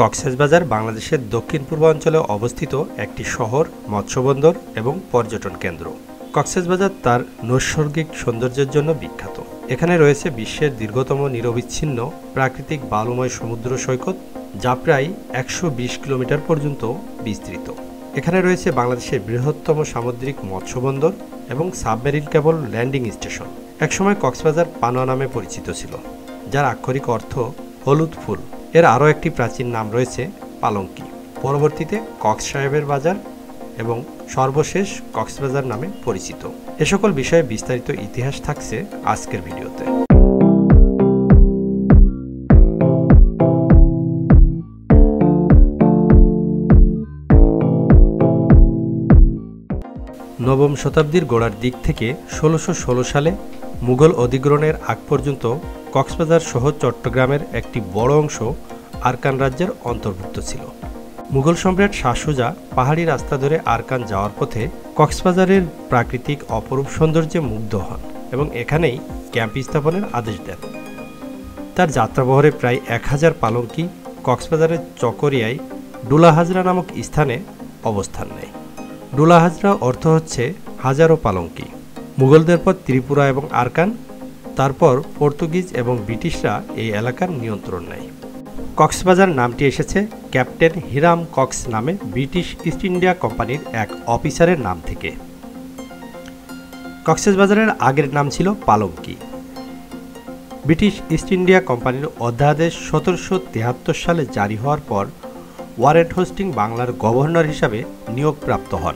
কক্সবাজার বাংলাদেশের দক্ষিণ পূর্বাঞ্চলে অবস্থিত একটি শহর, মৎস্যবন্দর এবং পর্যটন কেন্দ্র। কক্সবাজার তার নৈসর্গিক সৌন্দর্যের জন্য বিখ্যাত। এখানে রয়েছে বিশ্বের দীর্ঘতম নিরবিচ্ছিন্ন প্রাকৃতিক বালুময় সমুদ্র সৈকত, যা প্রায় ১২০ কিলোমিটার পর্যন্ত বিস্তৃত। এখানে রয়েছে বাংলাদেশের বৃহত্তম সামুদ্রিক মৎস্যবন্দর এবং সাবমেরিন কেবল ল্যান্ডিং স্টেশন। একসময় কক্সবাজার পানোয়া নামে পরিচিত ছিল, যার আক্ষরিক অর্থ হলুদ ফুল। এর আরও একটি প্রাচীন নাম রয়েছে পালঙ্কি। পরবর্তীতে কক্স সাহেবের বাজার এবং সর্বশেষ কক্সবাজার নামে পরিচিত। এ সকল বিষয়ে বিস্তারিত ইতিহাস থাকছে আজকের ভিডিওতে। নবম শতাব্দীর গোড়ার দিক থেকে ১৬১৬ সালে মুঘল অধিগ্রহণের আগ পর্যন্ত কক্সবাজার শহর চট্টগ্রামের একটি বড় অংশ আরাকান রাজ্যের অন্তর্ভুক্ত ছিল। মুঘল সম্রাট শাহ সুজা পাহাড়ি রাস্তা ধরে আরাকান যাওয়ার পথে কক্সবাজারের প্রাকৃতিক অপরূপ সৌন্দর্যে মুগ্ধ হন এবং এখানেই ক্যাম্প স্থাপনের আদেশ দেন। তার যাত্রাবহরে প্রায় ১,০০০ পালঙ্কি কক্সবাজারের চকরিয়ায় ডুলাহাজরা নামক স্থানে অবস্থান নেয়। ডুলাহাজরা অর্থ হচ্ছে হাজারো পালঙ্কি। মুঘলদের পর ত্রিপুরা এবং আরাকান, তারপর পর্তুগিজ এবং ব্রিটিশরা এই এলাকার নিয়ন্ত্রণ নেয়। কক্সবাজার নামটি এসেছে ক্যাপ্টেন হিরাম কক্স নামে ব্রিটিশ ইস্ট ইন্ডিয়া কোম্পানির এক অফিসারের নাম থেকে। কক্সবাজারের আগের নাম ছিল পালঙ্কি। ব্রিটিশ ইস্ট ইন্ডিয়া কোম্পানির অধ্যাদেশ ১৭৭৩ সালে জারি হওয়ার পর ওয়ারেন হোস্টিং বাংলার গভর্নর হিসাবে নিয়োগপ্রাপ্ত হন।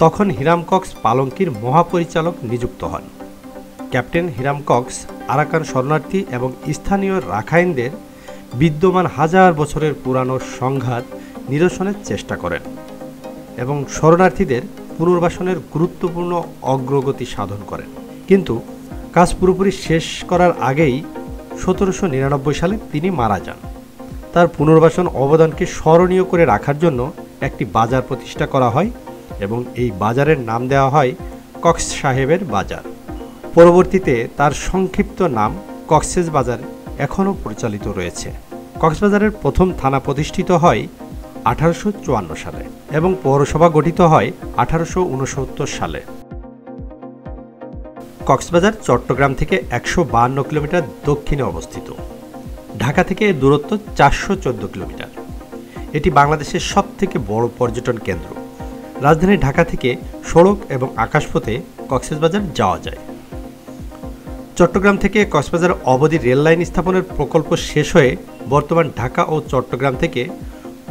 তখন হিরাম কক্স পালঙ্কির মহাপরিচালক নিযুক্ত হন। ক্যাপ্টেন হিরাম কক্স আরাকান শরণার্থী এবং স্থানীয় রাখাইনদের বিদ্যমান হাজার বছরের পুরানো সংঘাত নিরসনের চেষ্টা করেন এবং শরণার্থীদের পুনর্বাসনের গুরুত্বপূর্ণ অগ্রগতি সাধন করেন। কিন্তু কাজ পুরোপুরি শেষ করার আগেই ১৭৯৯ সালে তিনি মারা যান। তার পুনর্বাসন অবদানকে স্মরণীয় করে রাখার জন্য একটি বাজার প্রতিষ্ঠা করা হয় এবং এই বাজারের নাম দেওয়া হয় কক্স সাহেবের বাজার। পরবর্তীতে তার সংক্ষিপ্ত নাম কক্সবাজার এখনও পরিচালিত রয়েছে। কক্সবাজারের প্রথম থানা প্রতিষ্ঠিত হয় ১৮৫৪ সালে এবং পৌরসভা গঠিত হয় ১৮৬৯ সালে। কক্সবাজার চট্টগ্রাম থেকে ১৫২ কিলোমিটার দক্ষিণে অবস্থিত। ঢাকা থেকে এর দূরত্ব ৪১৪ কিলোমিটার। এটি বাংলাদেশের সবথেকে বড় পর্যটন কেন্দ্র। রাজধানী ঢাকা থেকে সড়ক এবং আকাশপথে কক্সবাজার যাওয়া যায়। চট্টগ্রাম থেকে কক্সবাজার অবধি রেল লাইন স্থাপনের প্রকল্প শেষ হয়ে বর্তমান ঢাকা ও চট্টগ্রাম থেকে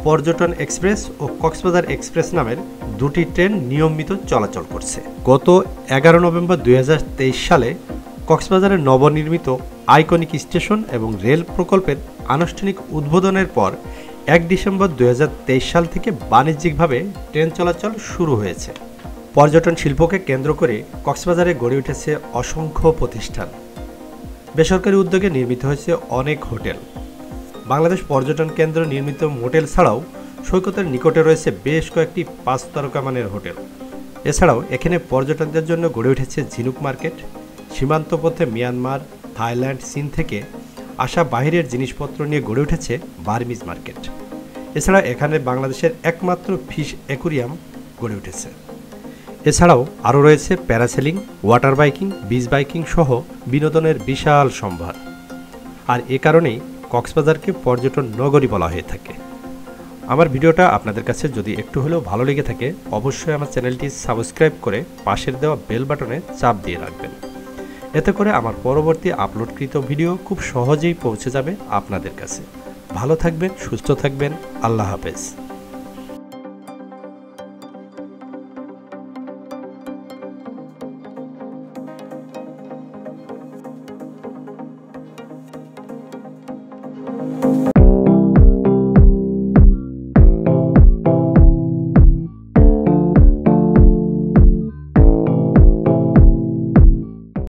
পর্যটন এক্সপ্রেস ও কক্সবাজার এক্সপ্রেস নামের দুটি ট্রেন নিয়মিত চলাচল করছে। গত ১১ নভেম্বর ২০২৩ সালে কক্সবাজারের নবনির্মিত আইকনিক স্টেশন এবং রেল প্রকল্পের আনুষ্ঠানিক উদ্বোধনের পর ১ ডিসেম্বর ২০২৩ সাল থেকে বাণিজ্যিকভাবে ট্রেন চলাচল শুরু হয়েছে। পর্যটন শিল্পকে কেন্দ্র করে কক্সবাজারে গড়ে উঠেছে অসংখ্য প্রতিষ্ঠান। বেসরকারি উদ্যোগে নির্মিত হয়েছে অনেক হোটেল। বাংলাদেশ পর্যটন কেন্দ্র নির্মিত মোটেল ছাড়াও সৈকতের নিকটে রয়েছে বেশ কয়েকটি ৫ তারকা মানের হোটেল। এছাড়াও এখানে পর্যটকদের জন্য গড়ে উঠেছে ঝিনুক মার্কেট। সীমান্ত পথে মিয়ানমার, থাইল্যান্ড, চীন থেকে আসা বাহিরের জিনিসপত্র নিয়ে গড়ে উঠেছে বার্মিজ মার্কেট। এছাড়া এখানে বাংলাদেশের একমাত্র ফিশ অ্যাকুরিয়াম গড়ে উঠেছে। এছাড়াও আরও রয়েছে parasailing, water biking, beach biking সহ বিনোদনের বিশাল সম্ভার। আর এ কারণেই কক্সবাজারকে পর্যটন নগরী বলা হয়ে থাকে। আমার ভিডিওটা আপনাদের কাছে যদি একটু হলেও ভালো লেগে থাকে, অবশ্যই আমার চ্যানেলটি সাবস্ক্রাইব করে পাশের দেওয়া বেল বাটনে চাপ দিয়ে রাখবেন। এতে করে আমার পরবর্তী আপলোডকৃত ভিডিও খুব সহজেই পৌঁছে যাবে আপনাদের কাছে। ভালো থাকবেন, সুস্থ থাকবেন। আল্লাহ হাফেজ।